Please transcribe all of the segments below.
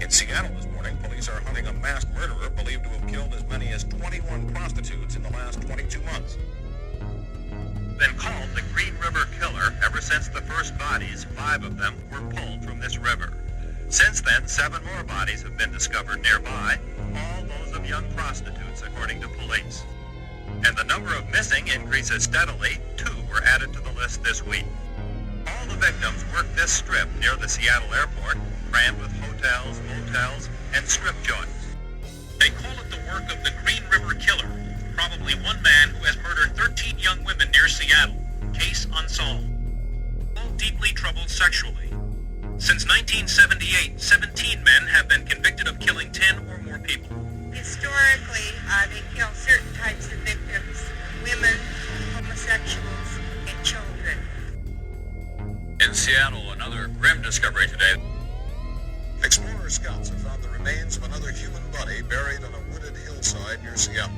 In Seattle this morning, police are hunting a masked murderer believed to have killed as many as 21 prostitutes in the last 22 months. Been called the Green River Killer ever since the first bodies, 5 of them, were pulled from this river. Since then, 7 more bodies have been discovered nearby, all those of young prostitutes, according to police. And the number of missing increases steadily. 2 were added to the list this week. All the victims worked this strip near the Seattle airport, crammed with hotels, motels, and strip joints. They call it the work of the Green River Killer, probably one man who has murdered 13 young women near Seattle. Case unsolved. All deeply troubled sexually. Since 1978, 17 men have been convicted of killing 10 or more people. Historically, they kill certain types of victims: women, homosexuals, and children. In Seattle, another grim discovery today. Explorer scouts have found the remains of another human body buried on a wooded hillside near Seattle.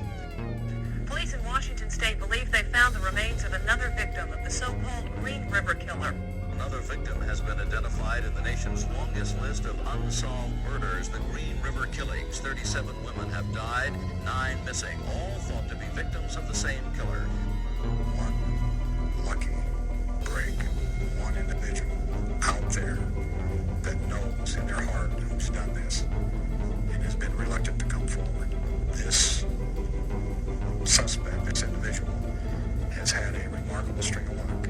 Police in Washington State believe they found the remains of another victim of the so-called Green River Killer. Another victim has been identified in the nation's longest list of unsolved murders, the Green River Killings. 37 women have died, 9 missing, all thought to be victims of the same killer. One lucky break, one individual out there that knows in their heart who's done this and has been reluctant to come forward. This suspect, this individual, has had a remarkable string of luck.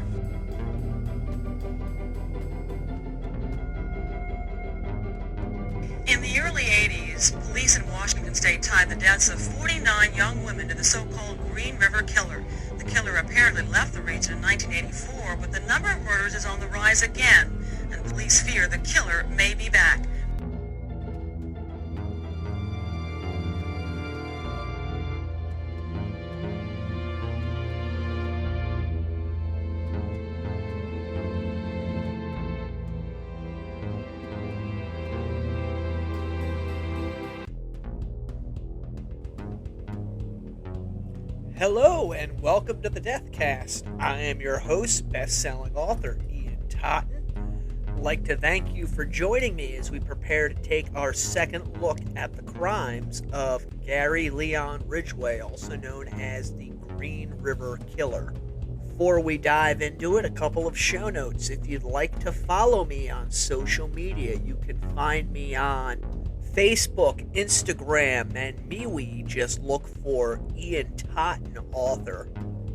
In the early 80s, police in Washington State tied the deaths of 49 young women to the so-called Green River Killer. The killer apparently left the region in 1984, but the number of murders is on the rise again, and police fear the killer may be back. Hello and welcome to the Deathcast. I am your host, best-selling author Ian Totten. I'd like to thank you for joining me as we prepare to take our second look at the crimes of Gary Leon Ridgway, also known as the Green River Killer. Before we dive into it, a couple of show notes. If you'd like to follow me on social media, you can find me on Facebook, Instagram, and MeWe. Just look for Ian Totten, author.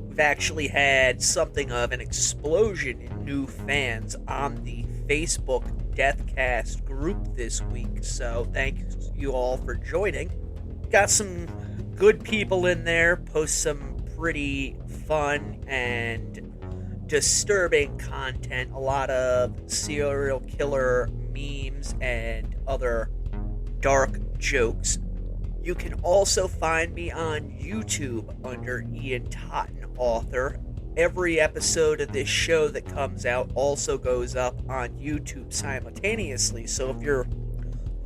We've actually had something of an explosion in new fans on the Facebook Deathcast group this week, so thank you all for joining. Got some good people in there, post some pretty fun and disturbing content, a lot of serial killer memes and other dark jokes. You can also find me on YouTube under Ian Totten, author. Every episode of this show that comes out also goes up on YouTube simultaneously, so if you're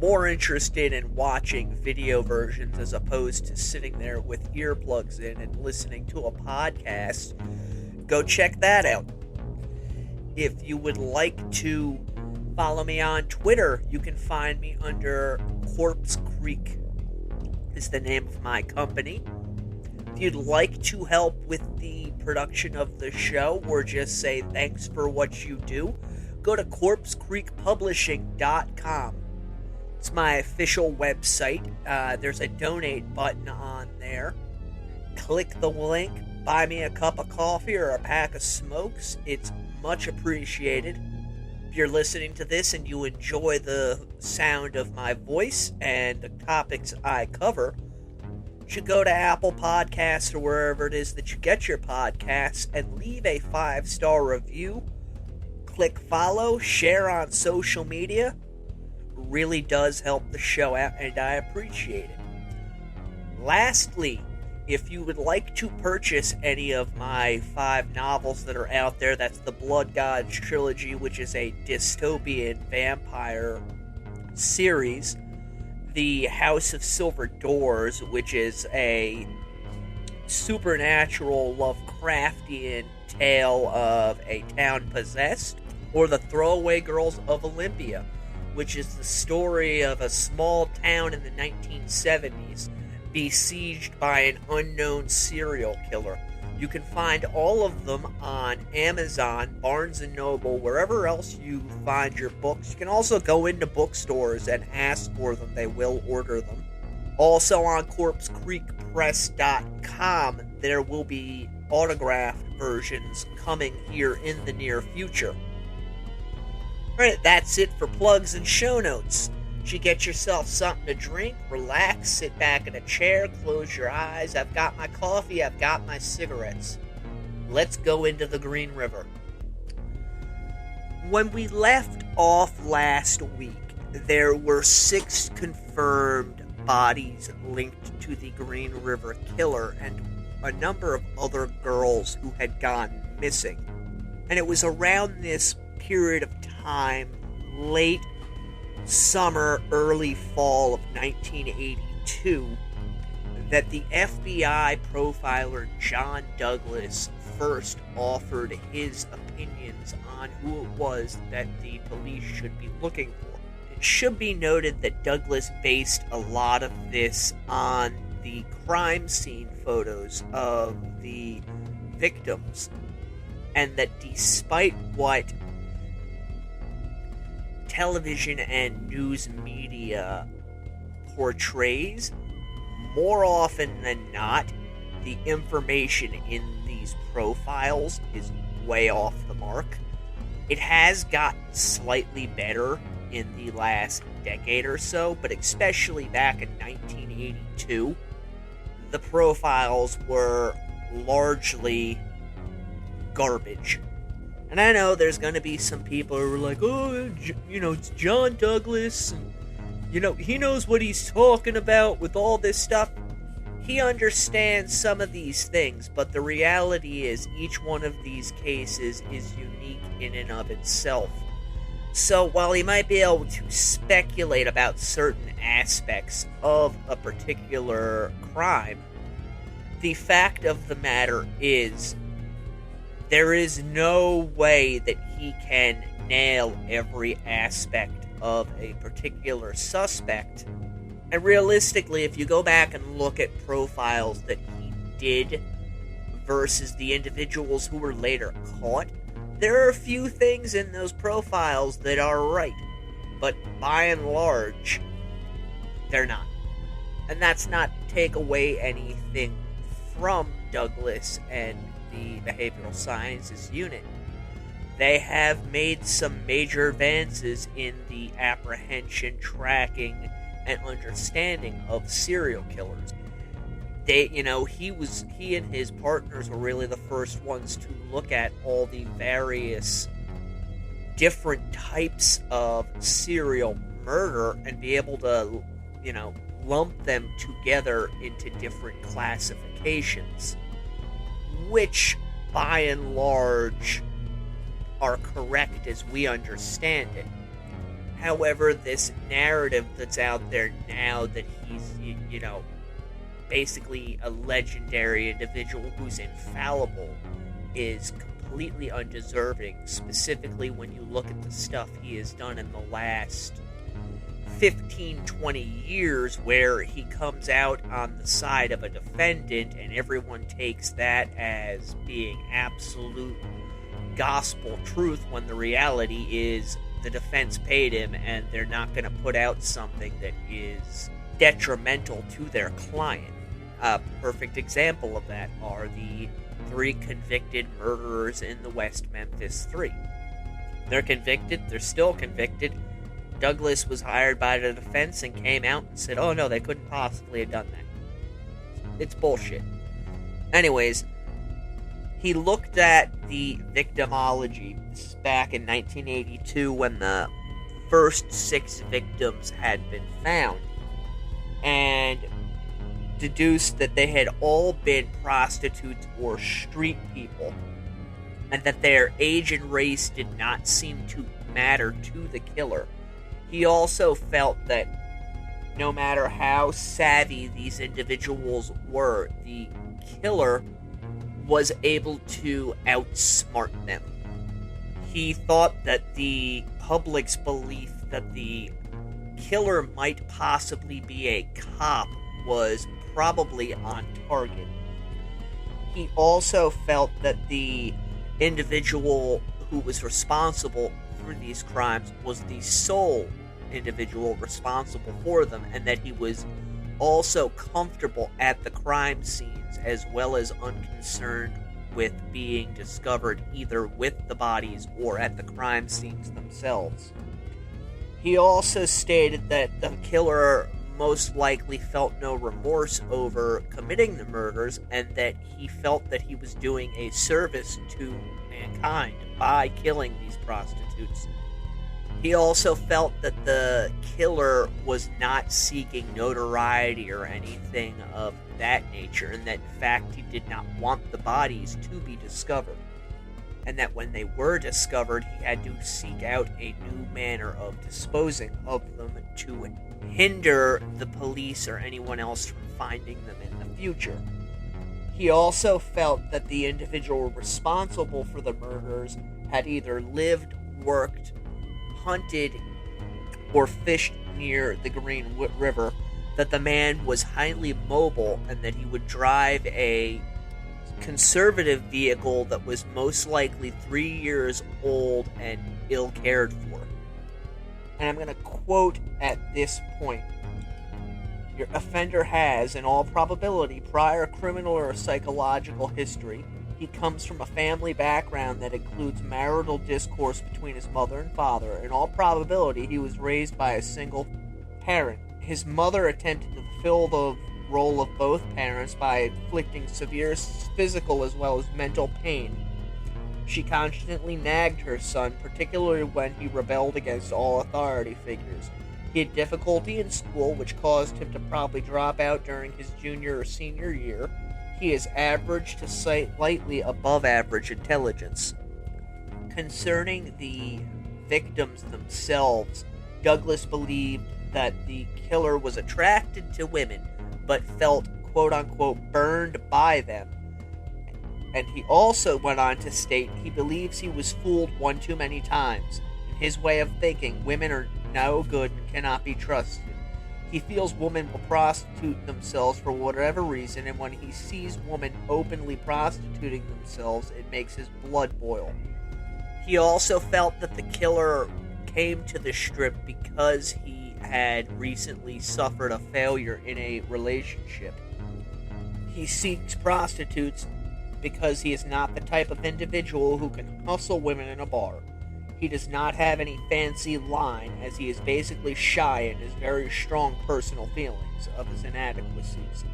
more interested in watching video versions as opposed to sitting there with earplugs in and listening to a podcast, go check that out. If you would like to follow me on Twitter, you can find me under Corpse Creek is the name of my company. If you'd like to help with the production of the show or just say thanks for what you do, go to corpsecreekpublishing.com. It's my official website. There's a donate button on there. Click the link, buy me a cup of coffee or a pack of smokes. It's much appreciated. If you're listening to this and you enjoy the sound of my voice and the topics I cover, you should go to Apple Podcasts or wherever it is that you get your podcasts and leave a 5-star review. Click follow, share on social media. It really does help the show out and I appreciate it. Lastly, if you would like to purchase any of my 5 novels that are out there, that's the Blood Gods trilogy, which is a dystopian vampire series. The House of Silver Doors, which is a supernatural Lovecraftian tale of a town possessed, or The Throwaway Girls of Olympia, which is the story of a small town in the 1970s besieged by an unknown serial killer. You can find all of them on Amazon, Barnes & Noble, wherever else you find your books. You can also go into bookstores and ask for them. They will order them. Also on CorpseCreekPress.com, there will be autographed versions coming here in the near future. Alright, that's it for plugs and show notes. You get yourself something to drink, relax, sit back in a chair, close your eyes. I've got my coffee, I've got my cigarettes. Let's go into the Green River. When we left off last week, there were 6 confirmed bodies linked to the Green River killer and a number of other girls who had gone missing. And it was around this period of time, late summer, early fall of 1982, that the FBI profiler John Douglas first offered his opinions on who it was that the police should be looking for. It should be noted that Douglas based a lot of this on the crime scene photos of the victims, and that despite what television and news media portrays, more often than not, the information in these profiles is way off the mark. It has gotten slightly better in the last decade or so, but especially back in 1982, the profiles were largely garbage. And I know there's going to be some people who are like, oh, it's John Douglas, and, he knows what he's talking about with all this stuff. He understands some of these things, but the reality is each one of these cases is unique in and of itself. So while he might be able to speculate about certain aspects of a particular crime, the fact of the matter is there is no way that he can nail every aspect of a particular suspect. And realistically, if you go back and look at profiles that he did versus the individuals who were later caught, there are a few things in those profiles that are right. But by and large, they're not. And that's not to take away anything from Douglas and the behavioral sciences unit. They have made some major advances in the apprehension, tracking, and understanding of serial killers. He and his partners were really the first ones to look at all the various different types of serial murder and be able to, lump them together into different classifications, which, by and large, are correct as we understand it. However, this narrative that's out there now that he's, basically a legendary individual who's infallible is completely undeserving, specifically when you look at the stuff he has done in the last 15-20 years, where he comes out on the side of a defendant and everyone takes that as being absolute gospel truth, when the reality is the defense paid him and they're not going to put out something that is detrimental to their client. A perfect example of that are the 3 convicted murderers in the West Memphis 3. They're convicted, they're still convicted. Douglas was hired by the defense and came out and said, oh no, they couldn't possibly have done that. It's bullshit. Anyways, he looked at the victimology. This is back in 1982 when the first 6 victims had been found, and deduced that they had all been prostitutes or street people, and that their age and race did not seem to matter to the killer. He also felt that no matter how savvy these individuals were, the killer was able to outsmart them. He thought that the public's belief that the killer might possibly be a cop was probably on target. He also felt that the individual who was responsible for these crimes was the sole individual responsible for them, and that he was also comfortable at the crime scenes as well as unconcerned with being discovered either with the bodies or at the crime scenes themselves. He also stated that the killer most likely felt no remorse over committing the murders, and that he felt that he was doing a service to mankind by killing these prostitutes. He also felt that the killer was not seeking notoriety or anything of that nature, and that in fact he did not want the bodies to be discovered, and that when they were discovered he had to seek out a new manner of disposing of them to hinder the police or anyone else from finding them in the future. He also felt that the individual responsible for the murders had either lived, worked, hunted, or fished near the Green River, that the man was highly mobile, and that he would drive a conservative vehicle that was most likely 3 years old and ill cared for. And I'm going to quote at this point: "Your offender has, in all probability, prior criminal or psychological history. He comes from a family background that includes marital discourse between his mother and father. In all probability, he was raised by a single parent. His mother attempted to fill the role of both parents by inflicting severe physical as well as mental pain. She constantly nagged her son, particularly when he rebelled against all authority figures. He had difficulty in school, which caused him to probably drop out during his junior or senior year. He is average to slightly above average intelligence." Concerning the victims themselves, Douglas believed that the killer was attracted to women, but felt quote-unquote burned by them. And he also went on to state he believes he was fooled one too many times. In his way of thinking, women are no good and cannot be trusted. He feels women will prostitute themselves for whatever reason, and when he sees women openly prostituting themselves, it makes his blood boil. He also felt that the killer came to the strip because he had recently suffered a failure in a relationship. He seeks prostitutes because he is not the type of individual who can hustle women in a bar. He does not have any fancy line, as he is basically shy and has very strong personal feelings of his inadequacies.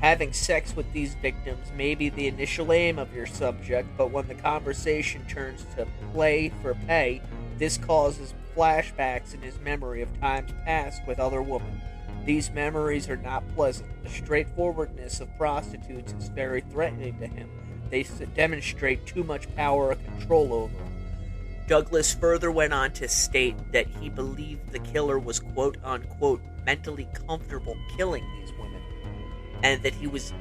Having sex with these victims may be the initial aim of your subject, but when the conversation turns to play for pay, this causes flashbacks in his memory of times past with other women. These memories are not pleasant. The straightforwardness of prostitutes is very threatening to him. They demonstrate too much power or control over him. Douglas further went on to state that he believed the killer was quote-unquote mentally comfortable killing these women, and that he was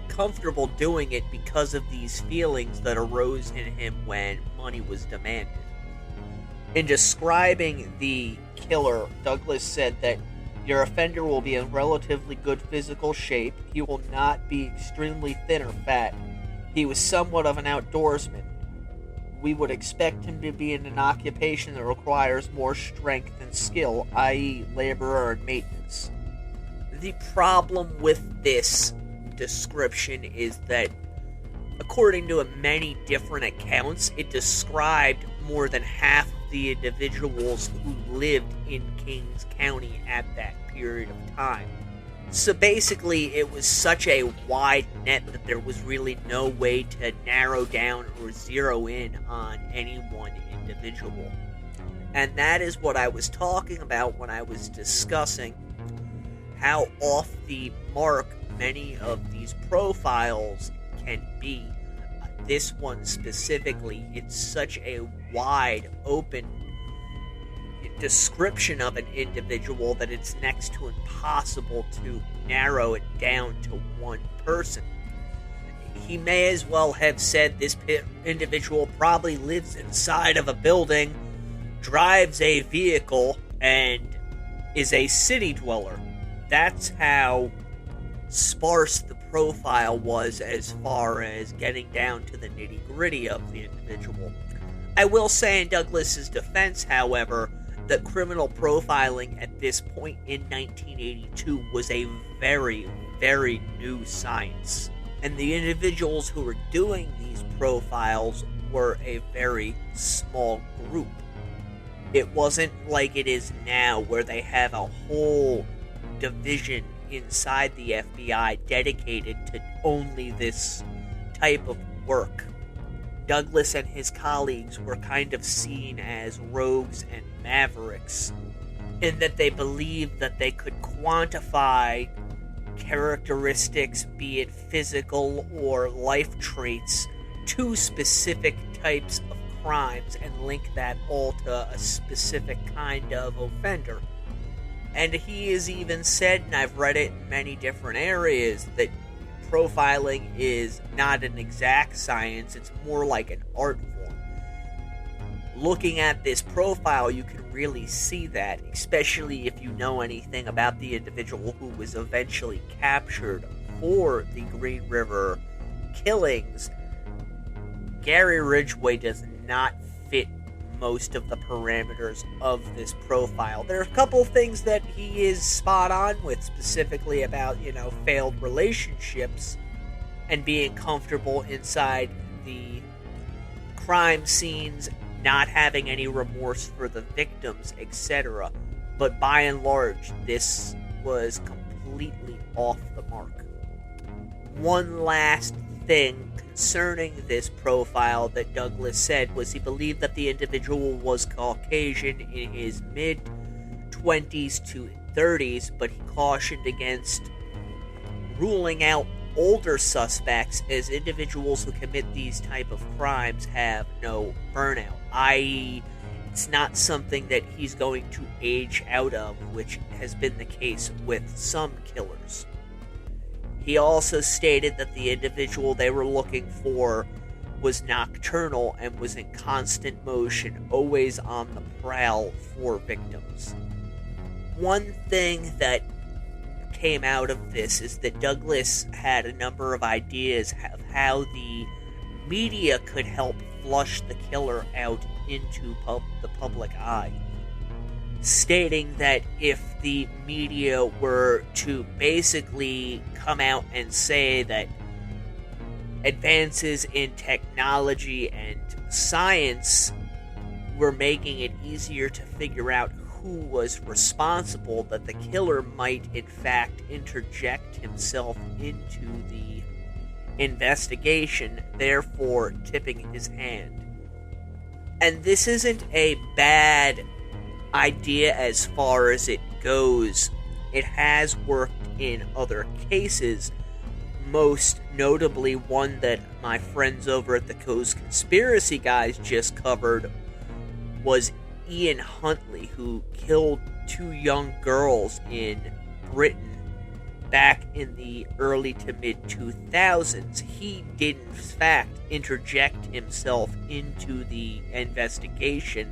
comfortable doing it because of these feelings that arose in him when money was demanded. In describing the killer, Douglas said that your offender will be in relatively good physical shape. He will not be extremely thin or fat. He was somewhat of an outdoorsman. We would expect him to be in an occupation that requires more strength and skill, i.e. laborer and maintenance. The problem with this description is that, according to many different accounts, it described more than half of the individuals who lived in Kings County at that period of time. So basically, it was such a wide net that there was really no way to narrow down or zero in on any one individual. And that is what I was talking about when I was discussing how off the mark many of these profiles can be. This one specifically, it's such a wide open description of an individual that it's next to impossible to narrow it down to one person. He may as well have said this individual probably lives inside of a building, drives a vehicle, and is a city dweller. That's how sparse the profile was as far as getting down to the nitty-gritty of the individual. I will say in Douglas's defense, however, that criminal profiling at this point in 1982 was a very, very new science. And the individuals who were doing these profiles were a very small group. It wasn't like it is now, where they have a whole division inside the FBI dedicated to only this type of work. Douglas and his colleagues were kind of seen as rogues and mavericks, in that they believed that they could quantify characteristics, be it physical or life traits, to specific types of crimes and link that all to a specific kind of offender. And he has even said, and I've read it in many different areas, that profiling is not an exact science, it's more like an art form. Looking at this profile, you can really see that, especially if you know anything about the individual who was eventually captured for the Green River killings. Gary Ridgway does not fit most of the parameters of this profile. There are a couple of things that he is spot on with, specifically about, failed relationships and being comfortable inside the crime scenes, not having any remorse for the victims, etc. But by and large, this was completely off the mark. One last thing concerning this profile that Douglas said was he believed that the individual was Caucasian in his mid-20s to 30s, but he cautioned against ruling out older suspects, as individuals who commit these type of crimes have no burnout, i.e., it's not something that he's going to age out of, which has been the case with some killers. He also stated that the individual they were looking for was nocturnal and was in constant motion, always on the prowl for victims. One thing that came out of this is that Douglas had a number of ideas of how the media could help flush the killer out into the public eye, stating that if the media were to basically come out and say that advances in technology and science were making it easier to figure out who was responsible, that the killer might in fact interject himself into the investigation, therefore tipping his hand. And this isn't a bad idea as far as it goes. It has worked in other cases, most notably one that my friends over at the Coast Conspiracy Guys just covered was Ian Huntley, who killed 2 young girls in Britain back in the early to mid 2000s. He did in fact interject himself into the investigation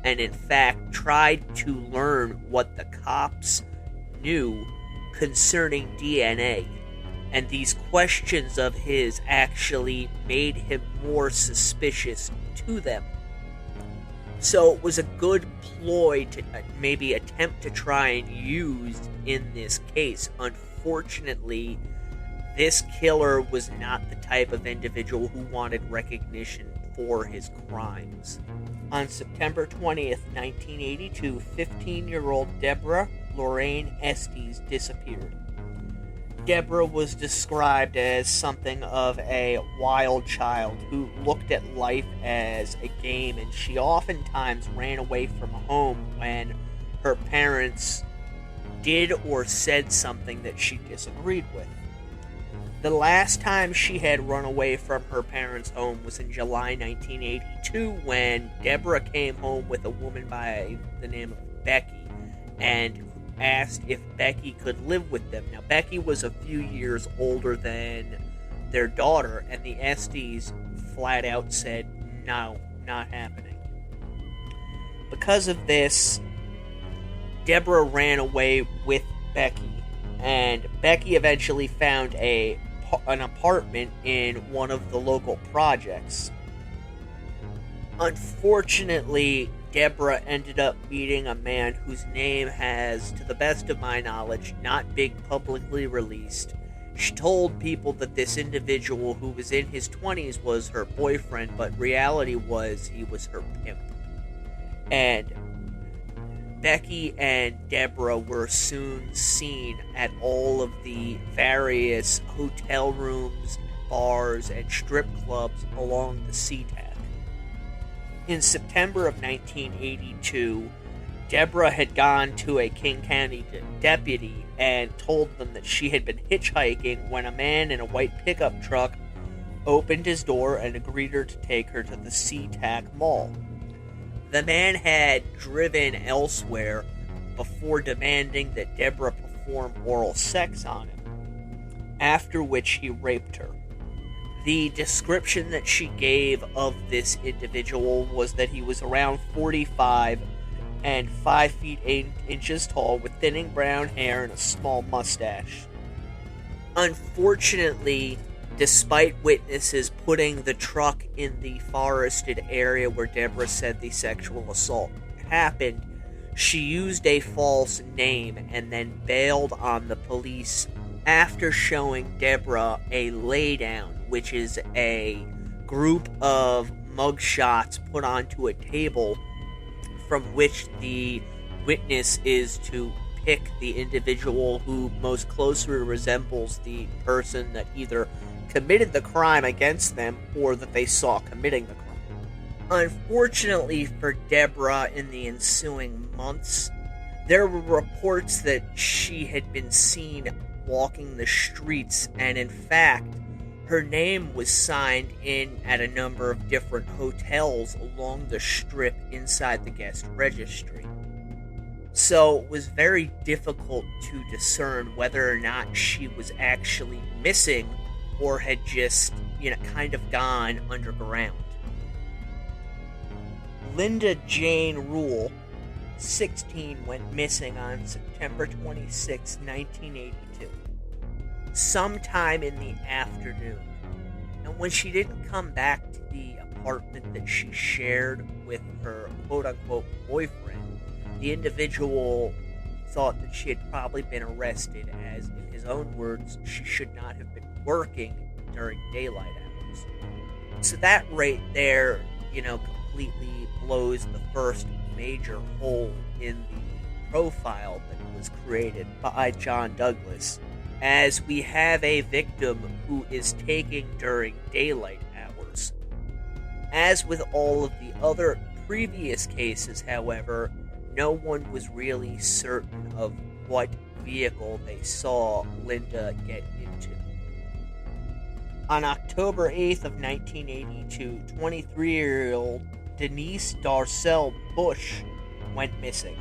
and in fact tried to learn what the cops knew concerning DNA. And these questions of his actually made him more suspicious to them. So it was a good ploy to maybe attempt to try and use in this case. Unfortunately, this killer was not the type of individual who wanted recognition for his crimes. On September 20th, 1982, 15-year-old Deborah Lorraine Estes disappeared. Deborah was described as something of a wild child who looked at life as a game, and she oftentimes ran away from home when her parents did or said something that she disagreed with. The last time she had run away from her parents' home was in July 1982 when Deborah came home with a woman by the name of Becky and asked if Becky could live with them. Now, Becky was a few years older than their daughter, and the Estes flat out said, no, not happening. Because of this, Deborah ran away with Becky, and Becky eventually found an apartment in one of the local projects. Unfortunately, Deborah ended up meeting a man whose name has, to the best of my knowledge, not been publicly released. She told people that this individual who was in his 20s was her boyfriend, but reality was he was her pimp. And Becky and Deborah were soon seen at all of the various hotel rooms, bars, and strip clubs along the Sea-Tac. In September of 1982, Deborah had gone to a King County deputy and told them that she had been hitchhiking when a man in a white pickup truck opened his door and agreed to take her to the Sea-Tac Mall. The man had driven elsewhere before demanding that Deborah perform oral sex on him, after which he raped her. The description that she gave of this individual was that he was around 45 and 5 feet 8 inches tall with thinning brown hair and a small mustache. Unfortunately, despite witnesses putting the truck in the forested area where Deborah said the sexual assault happened, she used a false name and then bailed on the police after showing Deborah a laydown, which is a group of mugshots put onto a table from which the witness is to pick the individual who most closely resembles the person that either committed the crime against them or that they saw committing the crime. Unfortunately for Deborah, in the ensuing months, there were reports that she had been seen walking the streets, and in fact, her name was signed in at a number of different hotels along the strip inside the guest registry. So it was very difficult to discern whether or not she was actually missing or had just, kind of gone underground. Linda Jane Rule, 16, went missing on September 26, 1982. Sometime in the afternoon. And when she didn't come back to the apartment that she shared with her quote-unquote boyfriend, the individual thought that she had probably been arrested, as, in his own words, she should not have been working during daylight hours. So that right there, completely blows the first major hole in the profile that was created by John Douglas, as we have a victim who is taking during daylight hours. As with all of the other previous cases, however, no one was really certain of what vehicle they saw Linda get into. On October 8th of 1982, 23-year-old Denise Darcel Bush went missing.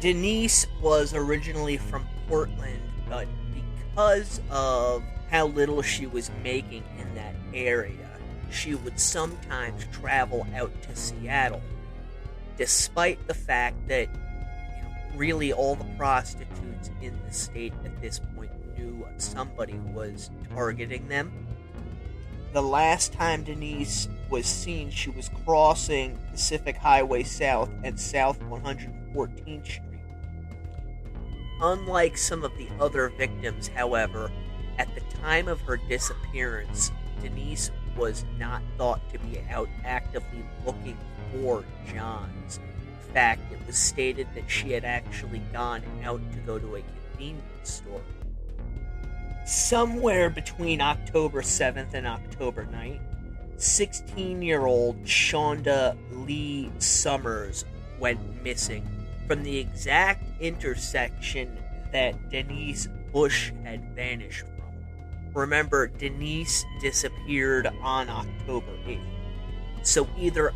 Denise was originally from Portland, but because of how little she was making in that area, she would sometimes travel out to Seattle, despite the fact that really all the prostitutes in the state at this point knew somebody was targeting them. The last time Denise was seen, she was crossing Pacific Highway South and South 114th Street. Unlike some of the other victims, however, at the time of her disappearance, Denise was not thought to be out actively looking for Johns. In fact, it was stated that she had actually gone out to go to a convenience store. Somewhere between October 7th and October 9th, 16-year-old Shonda Lee Summers went missing from the exact intersection that Denise Bush had vanished from. Remember, Denise disappeared on October 8th. So either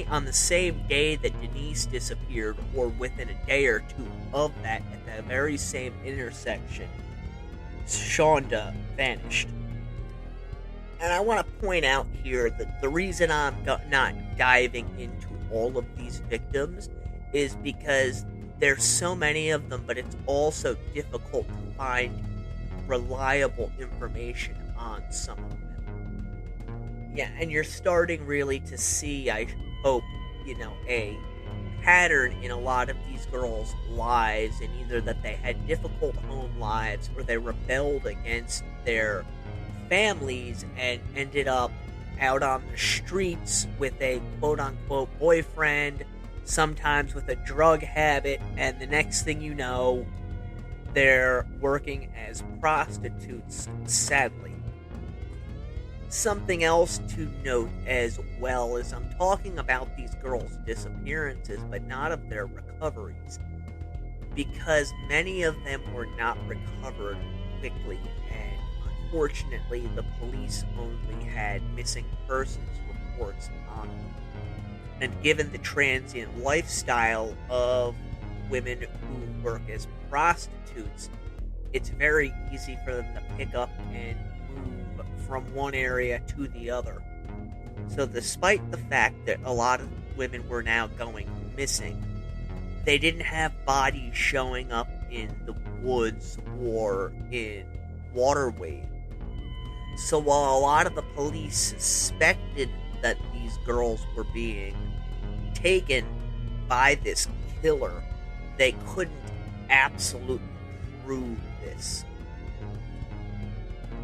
on the same day that Denise disappeared, or within a day or two of that, at the very same intersection, Shonda vanished. And I want to point out here that the reason I'm not diving into all of these victims is because there's so many of them, but it's also difficult to find reliable information on some of them. Yeah, and you're starting really to see, I hope, a pattern in a lot of these girls' lives, and either that they had difficult home lives or they rebelled against their families and ended up out on the streets with a quote-unquote boyfriend, sometimes with a drug habit, and the next thing you know, they're working as prostitutes, sadly. Something else to note as well is I'm talking about these girls' disappearances, but not of their recoveries, because many of them were not recovered quickly, and unfortunately the police only had missing persons reports on them. And given the transient lifestyle of women who work as prostitutes, it's very easy for them to pick up and move from one area to the other. So despite the fact that a lot of women were now going missing, they didn't have bodies showing up in the woods or in waterways. So while a lot of the police suspected that these girls were being taken by this killer, they couldn't absolutely prove this.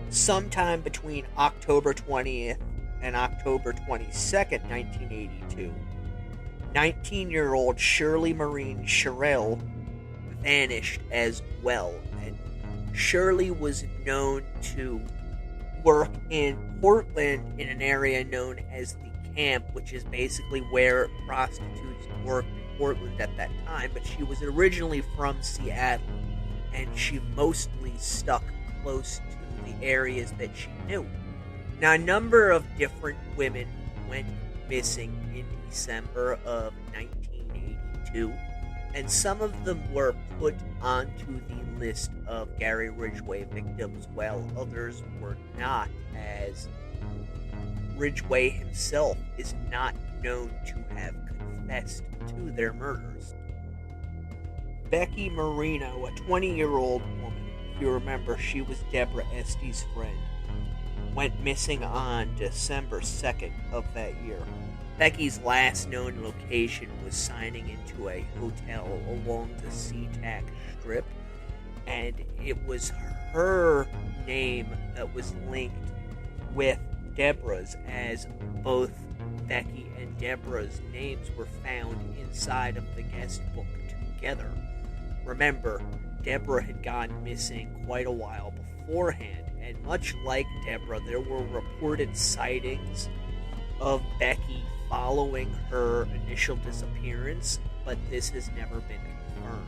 Sometime between October 20th and October 22nd, 1982, 19-year-old Shirley Maureen Sherrill vanished as well. And Shirley was known to work in Portland in an area known as the Camp, which is basically where prostitutes worked in Portland at that time, but she was originally from Seattle, and she mostly stuck close to the areas that she knew. Now, a number of different women went missing in December of 1982, and some of them were put onto the list of Gary Ridgway victims, while others were not, as Ridgway himself is not known to have confessed to their murders. Becky Marino, a 20-year-old woman, if you remember, she was Deborah Estie's friend, went missing on December 2nd of that year. Becky's last known location was signing into a hotel along the Sea-Tac strip, and it was her name that was linked with Deborah's, as both Becky and Deborah's names were found inside of the guest book together. Remember, Deborah had gone missing quite a while beforehand, and much like Deborah, there were reported sightings of Becky following her initial disappearance, but this has never been confirmed.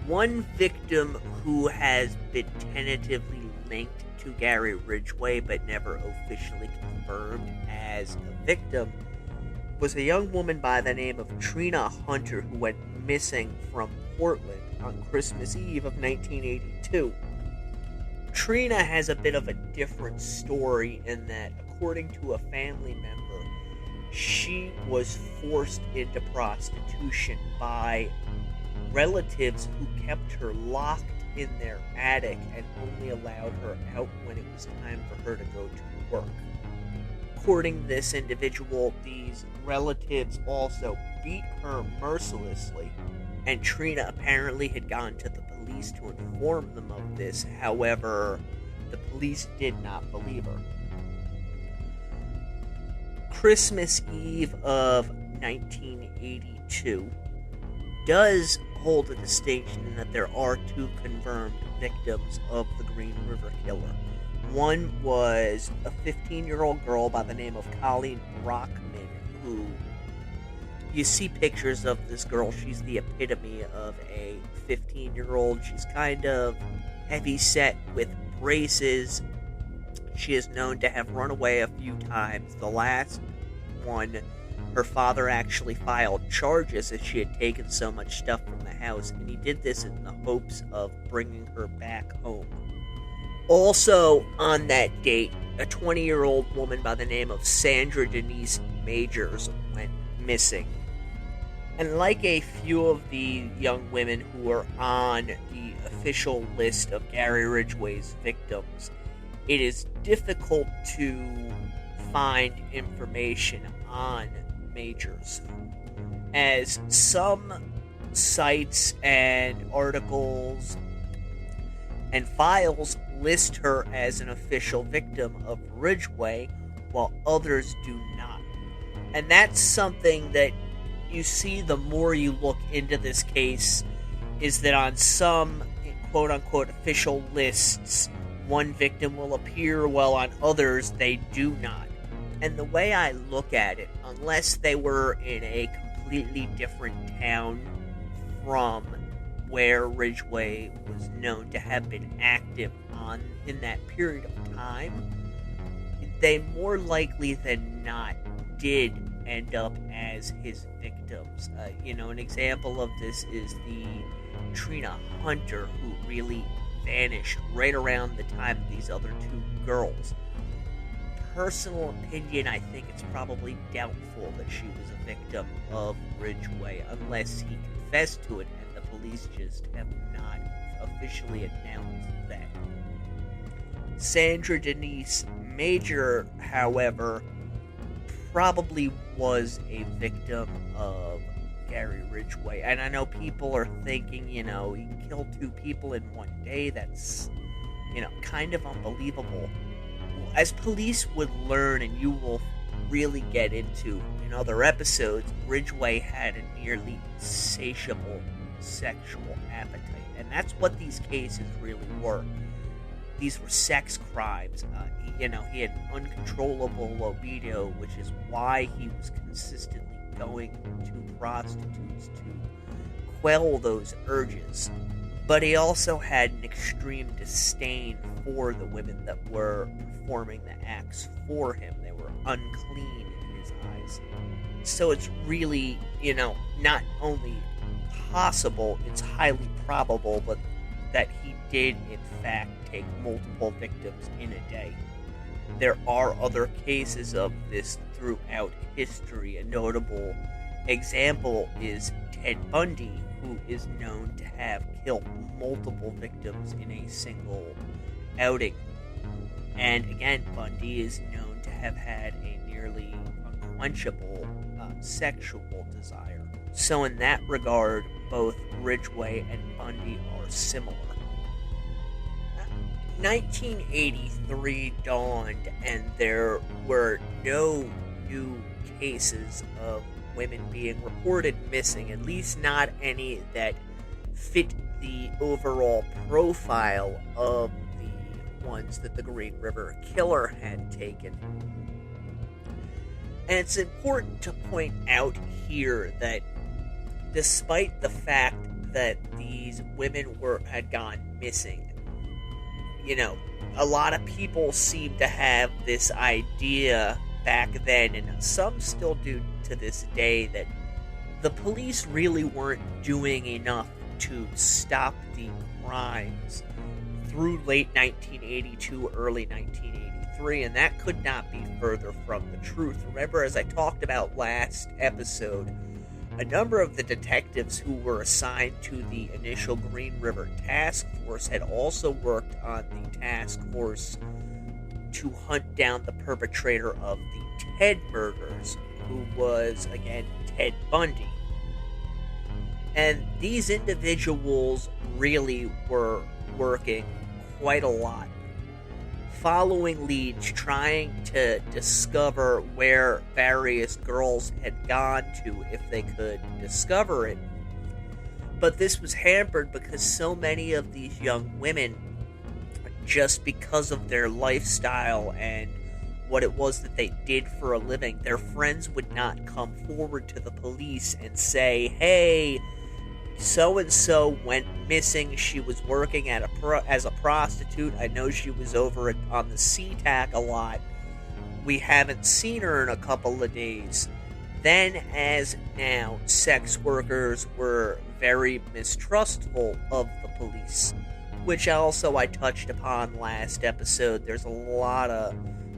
One victim who has been tentatively linked to Gary Ridgway but never officially confirmed as a victim was a young woman by the name of Trina Hunter, who went missing from Portland on Christmas Eve of 1982. Trina has a bit of a different story in that, according to a family member, she was forced into prostitution by relatives who kept her locked in their attic and only allowed her out when it was time for her to go to work. According to this individual, these relatives also beat her mercilessly, and Trina apparently had gone to the police to inform them of this. However, the police did not believe her. Christmas Eve of 1982 does hold a distinction in that there are two confirmed victims of the Green River Killer. One was a 15-year-old girl by the name of Colleen Brockman, who, you see pictures of this girl, she's the epitome of a 15-year-old. She's kind of heavy-set with braces. She is known to have run away a few times. The last one, her father actually filed charges as she had taken so much stuff from the house, and he did this in the hopes of bringing her back home. Also on that date, a 20-year-old woman by the name of Sandra Denise Majors went missing. And like a few of the young women who were on the official list of Gary Ridgway's victims, it is difficult to find information on Majors, as some sites and articles and files list her as an official victim of Ridgway, while others do not. And that's something that you see the more you look into this case, is that on some quote-unquote official lists, one victim will appear, while on others they do not. And the way I look at it, unless they were in a completely different town from where Ridgway was known to have been active on in that period of time, they more likely than not did end up as his victims. An example of this is the Trina Hunter, who really vanished right around the time of these other two girls. Personal opinion, I think it's probably doubtful that she was a victim of Ridgway, unless he confessed to it and the police just have not officially announced that. Sandra Denise Major, however, probably was a victim of Gary Ridgway. And I know people are thinking, he killed two people in one day. That's, kind of unbelievable. As police would learn, and you will really get into in other episodes, Ridgway had a nearly insatiable sexual appetite. And that's what these cases really were. These were sex crimes. He had an uncontrollable libido, which is why he was consistently going to prostitutes to quell those urges. But he also had an extreme disdain for the women that were performing the acts for him. They were unclean in his eyes. So it's really, not only possible, it's highly probable, but that he did, in fact, take multiple victims in a day. There are other cases of this throughout history. A notable example is Ted Bundy, who is known to have killed multiple victims in a single outing. And again, Bundy is known to have had a nearly unquenchable sexual desire. So in that regard, both Ridgway and Bundy are similar. 1983 dawned, and there were no new cases of women being reported missing, at least not any that fit the overall profile of the ones that the Green River Killer had taken. And it's important to point out here that despite the fact that these women had gone missing, a lot of people seem to have this idea back then, and some still do to this day, that the police really weren't doing enough to stop the crimes through late 1982, early 1983, and that could not be further from the truth. Remember, as I talked about last episode, a number of the detectives who were assigned to the initial Green River Task Force had also worked on the task force to hunt down the perpetrator of the Ted murders, who was, again, Ted Bundy. And these individuals really were working quite a lot, following leads, trying to discover where various girls had gone to if they could discover it. But this was hampered because so many of these young women, just because of their lifestyle and what it was that they did for a living, their friends would not come forward to the police and say, hey, so-and-so went missing. She was working as a prostitute. I know she was over on the Sea-Tac a lot. We haven't seen her in a couple of days. Then, as now, sex workers were very mistrustful of the police, which I touched upon last episode. There's a lot of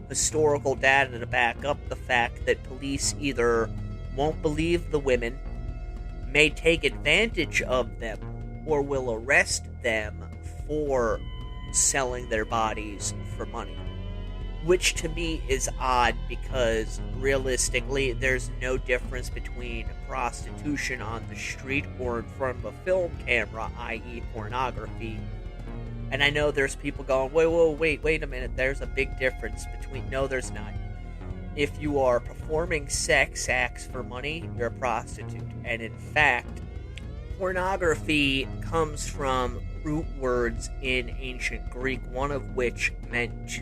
historical data to back up the fact that police either won't believe the women, may take advantage of them or will arrest them for selling their bodies for money. Which to me is odd, because realistically there's no difference between prostitution on the street or in front of a film camera, i.e. pornography. And I know there's people going, wait a minute, there's a big difference between... No, there's not. If you are performing sex acts for money, you're a prostitute. And in fact, pornography comes from root words in ancient Greek, one of which meant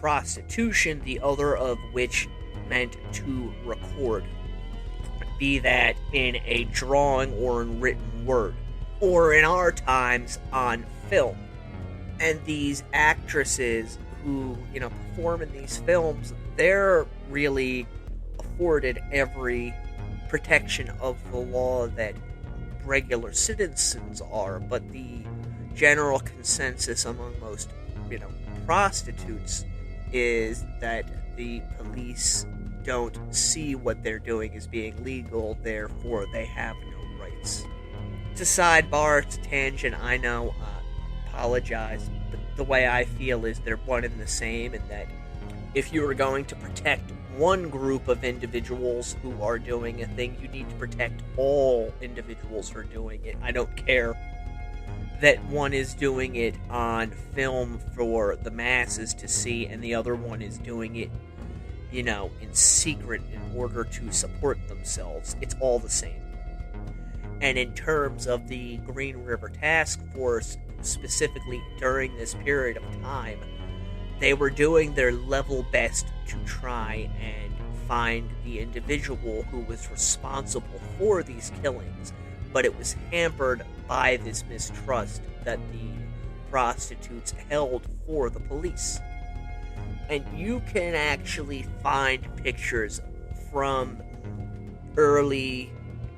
prostitution, the other of which meant to record, be that in a drawing or in written word, or in our times on film. And these actresses who, perform in these films, they're really afforded every protection of the law that regular citizens are, but the general consensus among most, prostitutes is that the police don't see what they're doing as being legal, therefore they have no rights. It's a sidebar, it's a tangent, I know, apologize, but the way I feel is they're one and the same, and that if you are going to protect one group of individuals who are doing a thing, you need to protect all individuals who are doing it. I don't care that one is doing it on film for the masses to see, and the other one is doing it, in secret in order to support themselves. It's all the same. And in terms of the Green River Task Force, specifically during this period of time, they were doing their level best to try and find the individual who was responsible for these killings, but it was hampered by this mistrust that the prostitutes held for the police. And you can actually find pictures from early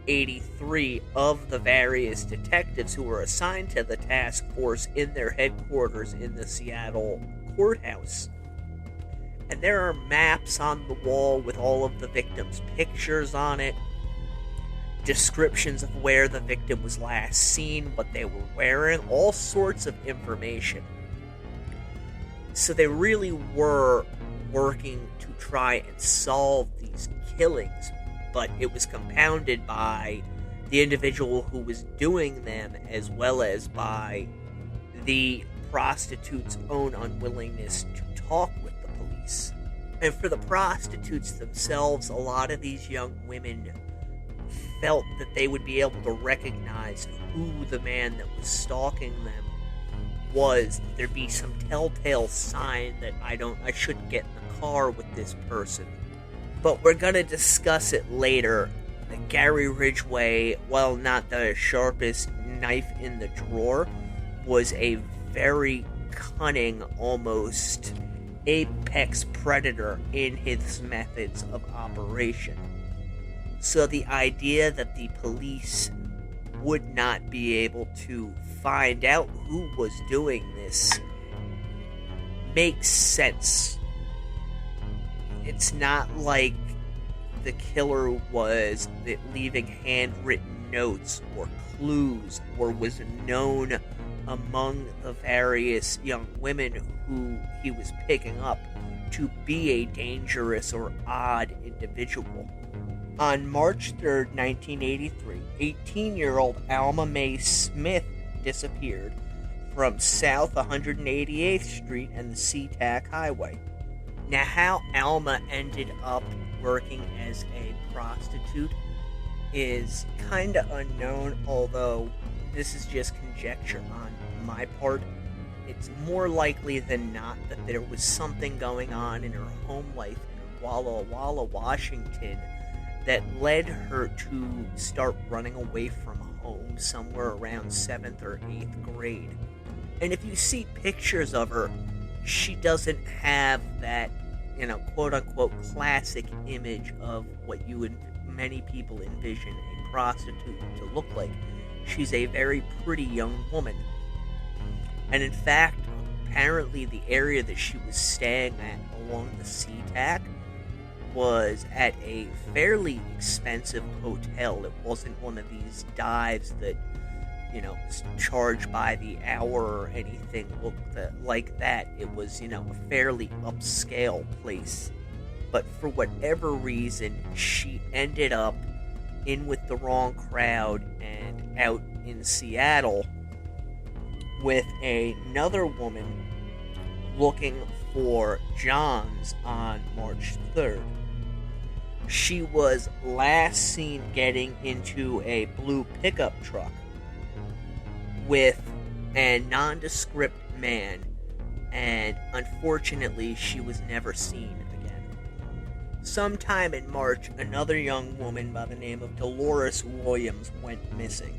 83 of the various detectives who were assigned to the task force in their headquarters in the Seattle courthouse. And there are maps on the wall with all of the victims' pictures on it, descriptions of where the victim was last seen, what they were wearing, all sorts of information. So they really were working to try and solve these killings, but it was compounded by the individual who was doing them, as well as by the prostitutes' own unwillingness to talk with the police. And for the prostitutes themselves, a lot of these young women felt that they would be able to recognize who the man that was stalking them was. There'd be some telltale sign that I shouldn't get in the car with this person. But we're gonna discuss it later. Gary Ridgway, while not the sharpest knife in the drawer, was a very cunning, almost apex predator in his methods of operation. So the idea that the police would not be able to find out who was doing this makes sense. It's not like the killer was leaving handwritten notes or clues, or was known among the various young women who he was picking up to be a dangerous or odd individual. On March 3rd, 1983, 18-year-old Alma Mae Smith disappeared from South 188th Street and the Sea-Tac Highway. Now, how Alma ended up working as a prostitute is kind of unknown, although this is just conjecture on my part. It's more likely than not that there was something going on in her home life in Walla Walla, Washington, that led her to start running away from home somewhere around 7th or 8th grade. And if you see pictures of her, she doesn't have that, quote-unquote classic image of what you would many people envision a prostitute to look like. She's a very pretty young woman. And in fact, apparently the area that she was staying at along the Sea-Tac was at a fairly expensive hotel. It wasn't one of these dives that, charge by the hour or anything like that. It was, a fairly upscale place. But for whatever reason, she ended up in with the wrong crowd and out in Seattle with another woman looking for Johns on March 3rd. She was last seen getting into a blue pickup truck with a nondescript man, and unfortunately she was never seen again. Sometime in March, another young woman by the name of Dolores Williams went missing.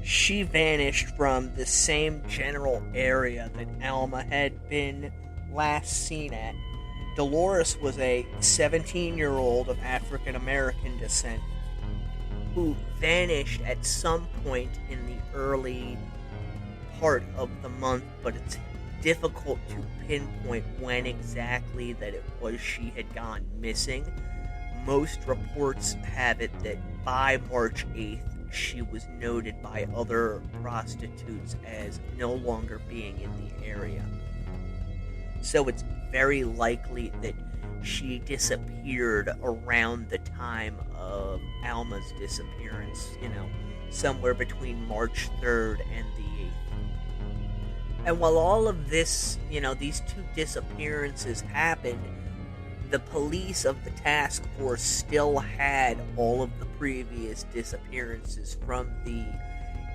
She vanished from the same general area that Alma had been last seen at. Dolores was a 17-year-old of African American descent who vanished at some point in the early part of the month, but it's difficult to pinpoint when exactly that it was she had gone missing. Most reports have it that by March 8th, she was noted by other prostitutes as no longer being in the area. So it's very likely that she disappeared around the time of Alma's disappearance, somewhere between March 3rd and the 8th. And while all of this, these two disappearances happened, the police of the task force still had all of the previous disappearances from the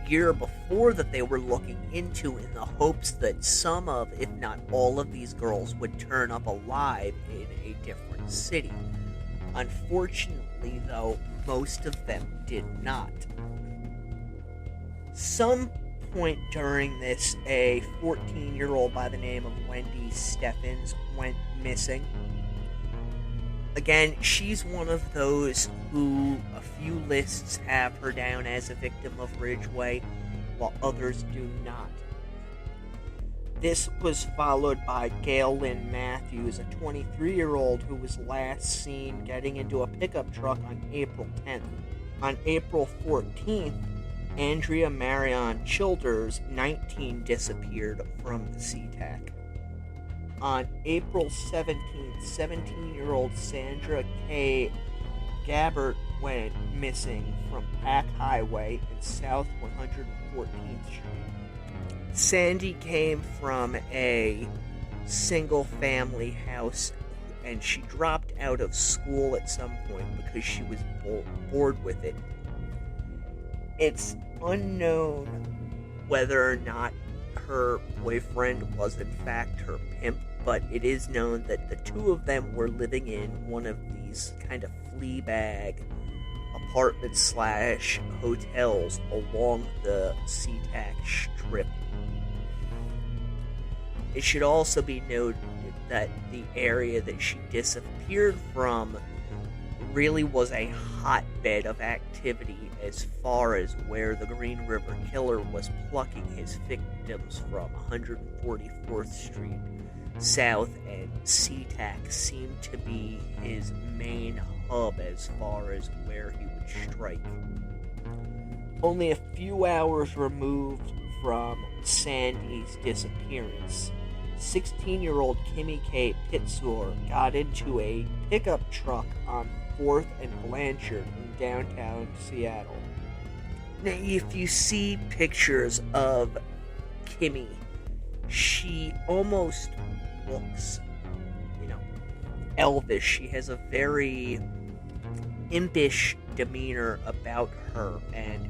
year before that they were looking into, in the hopes that some of, if not all of these girls would turn up alive in a different city. Unfortunately, though, most of them did not. Some point during this, a 14-year-old by the name of Wendy Steffens went missing. Again, she's one of those who a few lists have her down as a victim of Ridgeway, while others do not. This was followed by Gail Lynn Matthews, a 23-year-old who was last seen getting into a pickup truck on April 10th. On April 14th, Andrea Marion Childers, 19, disappeared from the Sea-Tac. On April 17th, 17-year-old Sandra K. Gabbert went missing from Pack Highway in South 114th Street. Sandy came from a single-family house, and she dropped out of school at some point because she was bored with it. It's unknown whether or not her boyfriend was in fact her pimp, but it is known that the two of them were living in one of these kind of flea bag apartment/hotels along the Sea-Tac strip. It should also be noted that the area that she disappeared from really was a hotbed of activity as far as where the Green River Killer was plucking his victims from. 144th Street South and Sea-Tac seemed to be his main hub as far as where he would strike. Only a few hours removed from Sandy's disappearance, 16-year-old Kimmy K. Pitzor got into a pickup truck on 4th and Blanchard in downtown Seattle. Now, if you see pictures of Kimmy, she almost looks, elvish. She has a very impish demeanor about her, and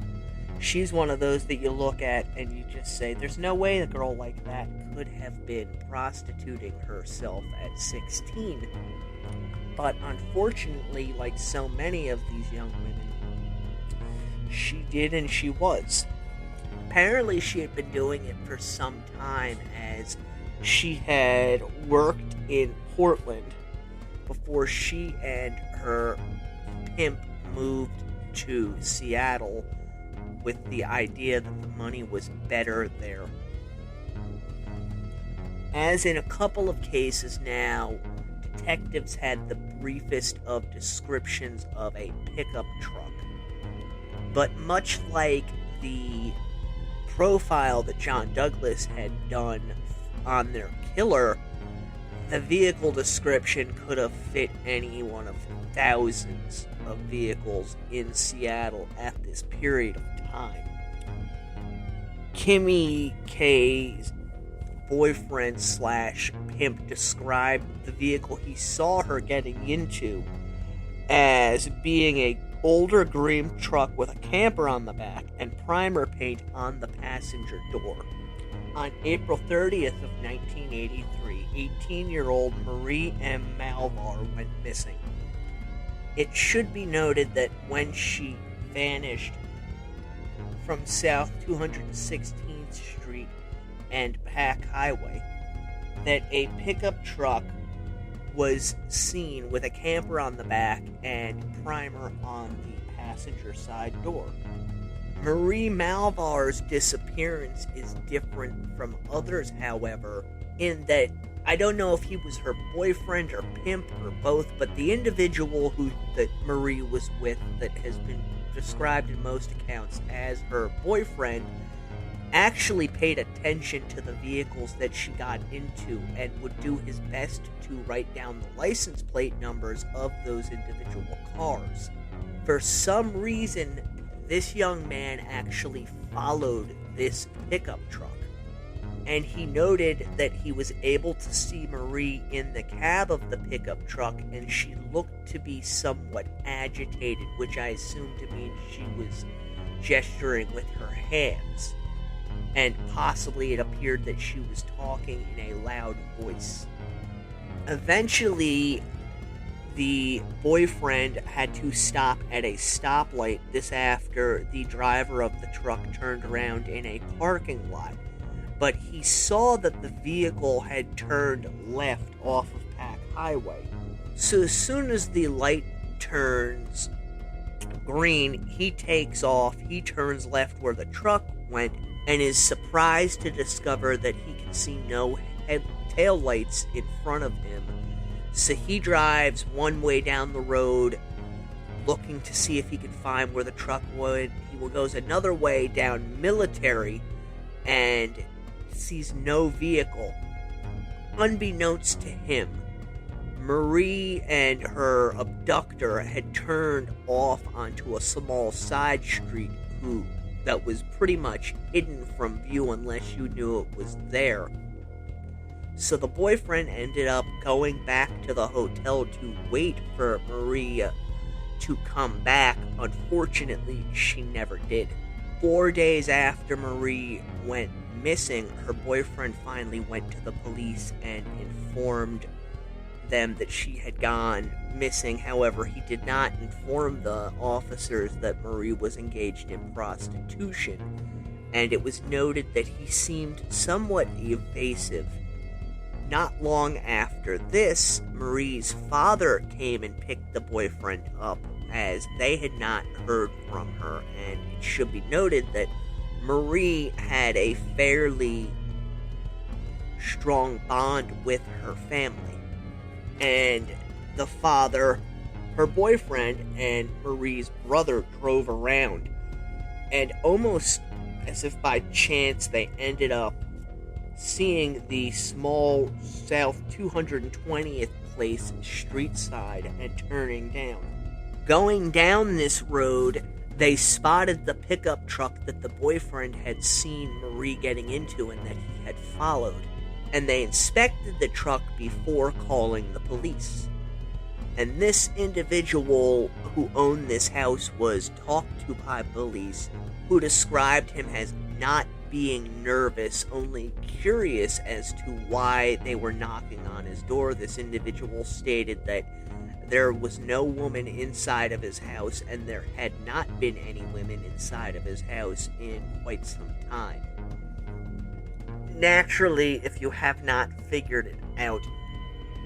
she's one of those that you look at and you just say, there's no way a girl like that could have been prostituting herself at 16. But unfortunately, like so many of these young women, she did, and she was. Apparently she had been doing it for some time, as she had worked in Portland before she and her pimp moved to Seattle with the idea that the money was better there. As in a couple of cases now, detectives had the briefest of descriptions of a pickup truck. But much like the profile that John Douglas had done on their killer, the vehicle description could have fit any one of thousands of vehicles in Seattle at this period of time. Kimmy K's boyfriend slash pimp described the vehicle he saw her getting into as being a older green truck with a camper on the back and primer paint on the passenger door. On April 30th of 1983, 18-year-old Marie M. Malvar went missing. It should be noted that when she vanished from South 216th Street and Pack Highway, that a pickup truck was seen with a camper on the back and primer on the passenger side door. Marie Malvar's disappearance is different from others, however, in that I don't know if he was her boyfriend or pimp or both, but the individual that Marie was with, that has been described in most accounts as her boyfriend, actually paid attention to the vehicles that she got into and would do his best to write down the license plate numbers of those individual cars. For some reason, this young man actually followed this pickup truck, and he noted that he was able to see Marie in the cab of the pickup truck, and she looked to be somewhat agitated, which I assumed to mean she was gesturing with her hands. And possibly it appeared that she was talking in a loud voice. Eventually, the boyfriend had to stop at a stoplight, this after the driver of the truck turned around in a parking lot. But he saw that the vehicle had turned left off of Pack Highway. So as soon as the light turns green, he takes off, he turns left where the truck went, and is surprised to discover that he can see no tail lights in front of him. So he drives one way down the road, looking to see if he can find where the truck would. He goes another way down Military and sees no vehicle. Unbeknownst to him, Marie and her abductor had turned off onto a small side street that was pretty much hidden from view unless you knew it was there. So the boyfriend ended up going back to the hotel to wait for Marie to come back. Unfortunately, she never did. 4 days after Marie went missing, her boyfriend finally went to the police and informed them that she had gone missing. However, he did not inform the officers that Marie was engaged in prostitution, and it was noted that he seemed somewhat evasive. Not long after this, Marie's father came and picked the boyfriend up, as they had not heard from her, and it should be noted that Marie had a fairly strong bond with her family. And the father, her boyfriend, and Marie's brother drove around, and almost as if by chance they ended up seeing the small South 220th place street side and turning down. Going down this road, they spotted the pickup truck that the boyfriend had seen Marie getting into and that he had followed, and they inspected the truck before calling the police. And this individual who owned this house was talked to by police, who described him as not being nervous, only curious as to why they were knocking on his door. This individual stated that there was no woman inside of his house, and there had not been any women inside of his house in quite some time. Naturally, if you have not figured it out,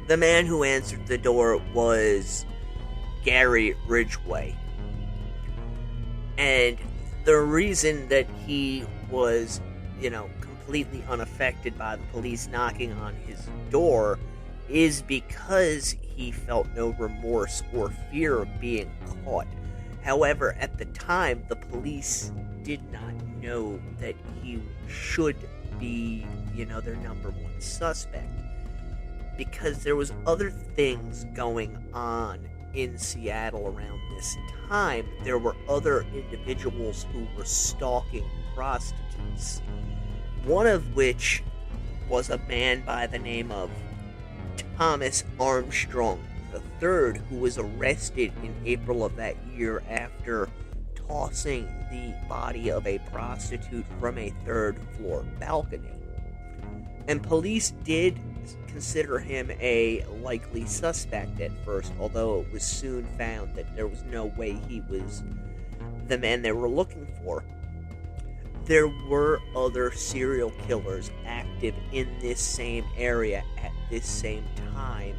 the man who answered the door was Gary Ridgway. And the reason that he was, completely unaffected by the police knocking on his door is because he felt no remorse or fear of being caught. However, at the time, the police did not know that he should be, their number one suspect, because there was other things going on in Seattle around this time. There were other individuals who were stalking prostitutes, one of which was a man by the name of Thomas Armstrong III, who was arrested in April of that year after tossing the body of a prostitute from a third-floor balcony. And police did consider him a likely suspect at first, although it was soon found that there was no way he was the man they were looking for. There were other serial killers active in this same area at this same time,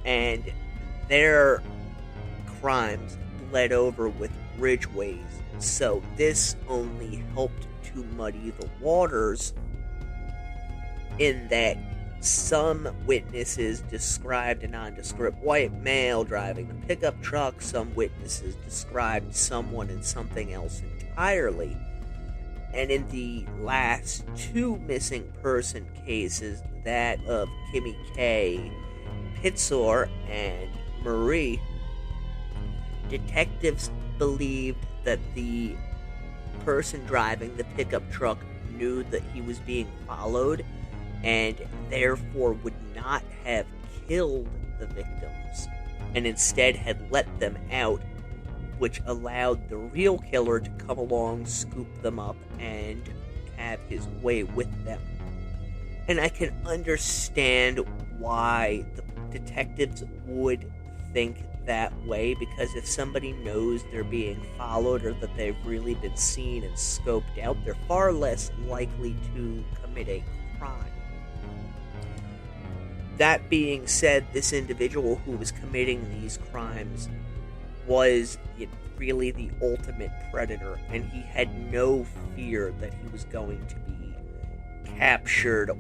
and their crimes bled over with bridgeways, so this only helped to muddy the waters, in that some witnesses described a nondescript white male driving the pickup truck, some witnesses described someone and something else entirely. And in the last two missing person cases, that of Kimmy K. Pitzor and Marie, detectives believed that the person driving the pickup truck knew that he was being followed and therefore would not have killed the victims, and instead had let them out, which allowed the real killer to come along, scoop them up, and have his way with them. And I can understand why the detectives would think that way, because if somebody knows they're being followed or that they've really been seen and scoped out, they're far less likely to commit a crime. That being said, this individual who was committing these crimes was really the ultimate predator, and he had no fear that he was going to be captured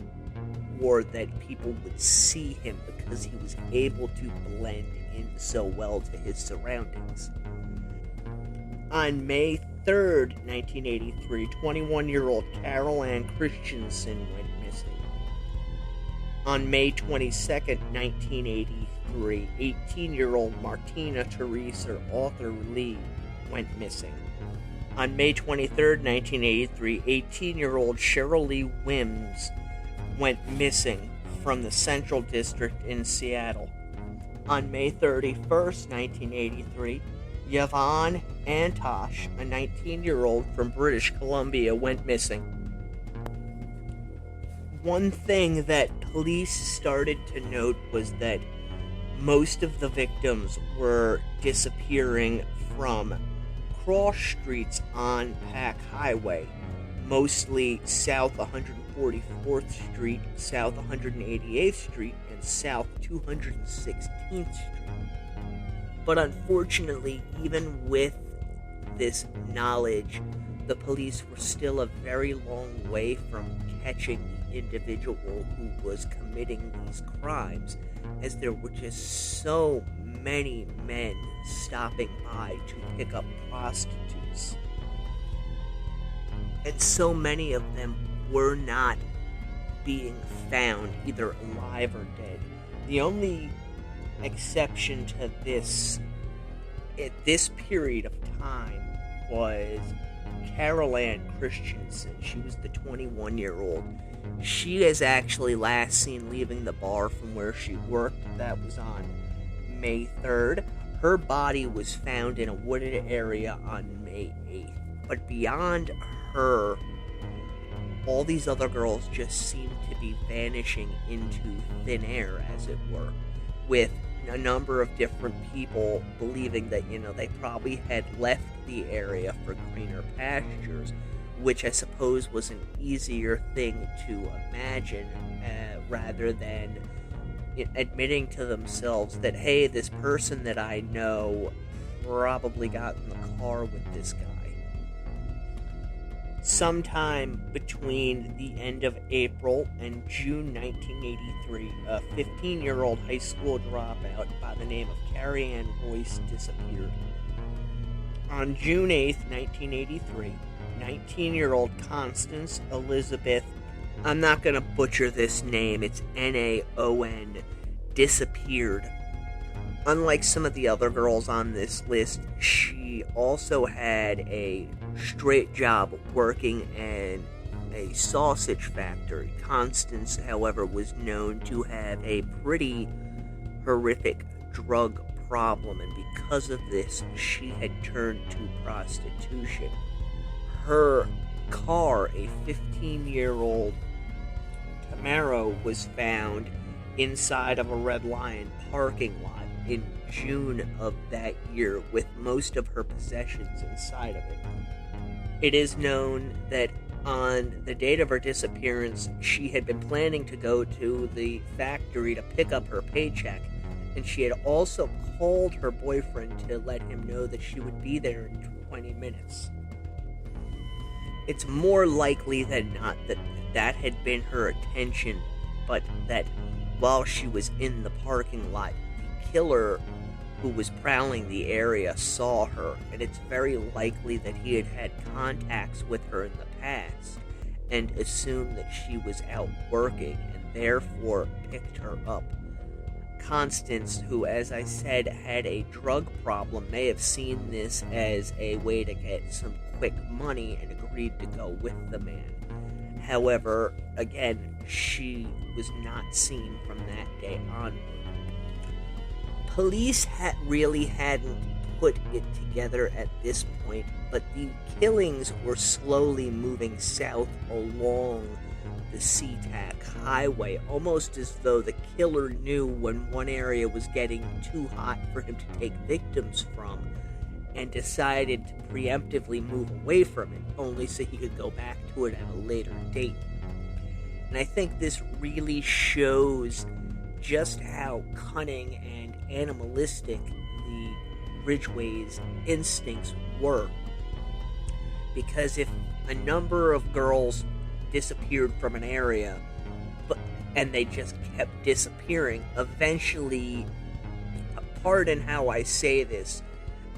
or that people would see him, because he was able to blend in so well to his surroundings. On May 3rd, 1983, 21-year-old Carol Ann Christensen went missing. On May 22nd, 1983, 18-year-old Martina Teresa Arthur Lee went missing. On May 23rd, 1983, 18-year-old Cheryl Lee Wims went missing from the Central District in Seattle. On May 31st, 1983, Yvonne Antosh, a 19-year-old from British Columbia, went missing. One thing that police started to note was that most of the victims were disappearing from cross streets on Pack Highway, mostly South 144th Street, South 188th Street, and South 216th Street. But unfortunately, even with this knowledge, the police were still a very long way from catching the individual who was committing these crimes, as there were just so many men stopping by to pick up prostitutes. And so many of them were not being found, either alive or dead. The only exception to this, at this period of time, was Carol Ann Christensen. She was the 21-year-old. She is actually last seen leaving the bar from where she worked. That was on May 3rd. Her body was found in a wooded area on May 8th. But beyond her, all these other girls just seemed to be vanishing into thin air, as it were, with a number of different people believing that, they probably had left the area for greener pastures, which I suppose was an easier thing to imagine, rather than admitting to themselves that, hey, this person that I know probably got in the car with this guy. Sometime between the end of April and June 1983, a 15-year-old high school dropout by the name of Carrie Ann Royce disappeared. On June 8, 1983, 19-year-old Constance Elizabeth, I'm not going to butcher this name, it's Naon, disappeared. Unlike some of the other girls on this list, she also had a straight job working in a sausage factory. Constance, however, was known to have a pretty horrific drug problem, and because of this, she had turned to prostitution. Her car, a 15-year-old Camaro, was found inside of a Red Lion parking lot in June of that year, with most of her possessions inside of it. It is known that on the date of her disappearance, she had been planning to go to the factory to pick up her paycheck, and she had also called her boyfriend to let him know that she would be there in 20 minutes. It's more likely than not that that had been her intention, but that while she was in the parking lot, the killer who was prowling the area saw her, and it's very likely that he had had contacts with her in the past and assumed that she was out working and therefore picked her up. Constance, who, as I said, had a drug problem, may have seen this as a way to get some quick money and agreed to go with the man. However, again, she was not seen from that day onward. Police really hadn't put it together at this point, but the killings were slowly moving south along the Sea-Tac highway, almost as though the killer knew when one area was getting too hot for him to take victims from, and decided to preemptively move away from it, only so he could go back to it at a later date. And I think this really shows just how cunning and animalistic the Ridgway's instincts were. Because if a number of girls disappeared from an area, and they just kept disappearing, eventually, pardon how I say this,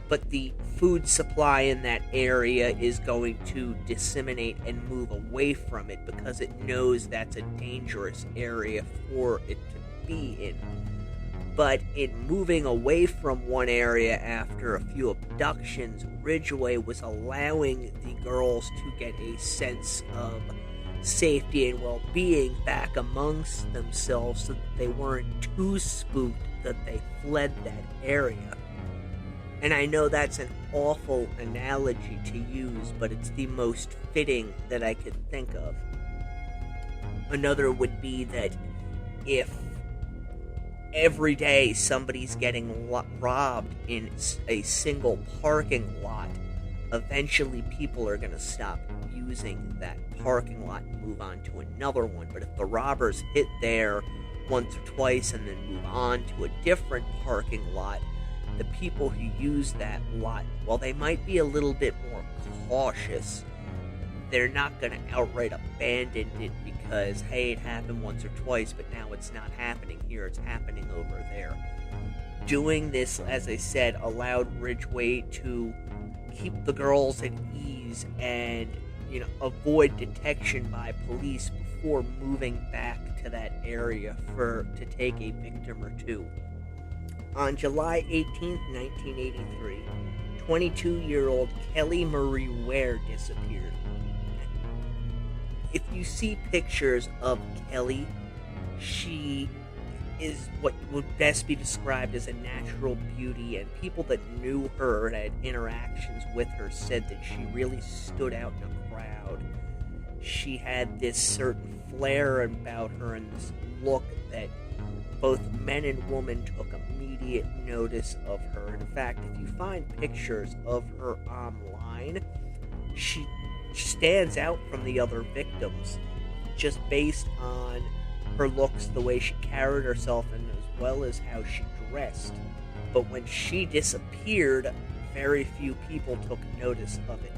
but the food supply in that area is going to disseminate and move away from it because it knows that's a dangerous area for it to be in. But in moving away from one area after a few abductions, Ridgway was allowing the girls to get a sense of safety and well-being back amongst themselves so that they weren't too spooked that they fled that area. And I know that's an awful analogy to use, but it's the most fitting that I could think of. Another would be that if every day somebody's getting robbed in a single parking lot, eventually people are going to stop using that parking lot and move on to another one. But if the robbers hit there once or twice and then move on to a different parking lot, the people who use that lot, while they might be a little bit more cautious, they're not going to outright abandon it because, hey, it happened once or twice, but now it's not happening here, it's happening over there. Doing this, as I said, allowed Ridgway to keep the girls at ease and, avoid detection by police before moving back to that area to take a victim or two. On July 18, 1983, 22-year-old Kelly Marie Ware disappeared. If you see pictures of Kelly, she is what would best be described as a natural beauty, and people that knew her and had interactions with her said that she really stood out in a crowd. She had this certain flair about her and this look that both men and women took immediate notice of her. In fact, if you find pictures of her online, she stands out from the other victims just based on her looks, the way she carried herself, and as well as how she dressed. But when she disappeared, very few people took notice of it.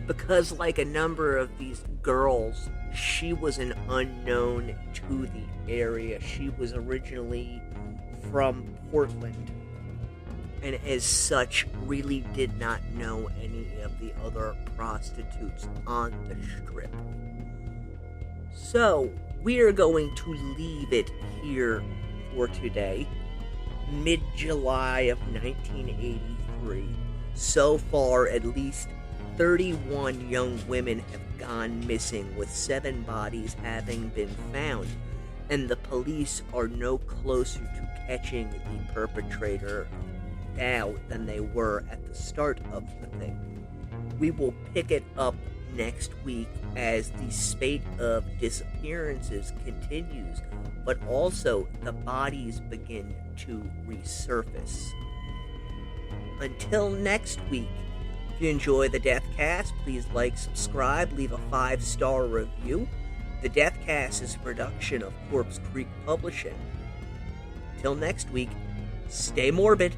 because like a number of these girls, she was an unknown to the area. She was originally from Portland, and as such really did not know any of the other prostitutes on the strip. So we are going to leave it here for today. Mid-July of 1983. So far, at least 31 young women have gone missing, with 7 bodies having been found, and the police are no closer to catching the perpetrator now than they were at the start of the thing. We will pick it up next week as the spate of disappearances continues, but also the bodies begin to resurface. Until next week, if you enjoy the Deathcast, please like, subscribe, leave a 5-star review. The Deathcast is a production of Corpse Creek Publishing. Till next week, stay morbid.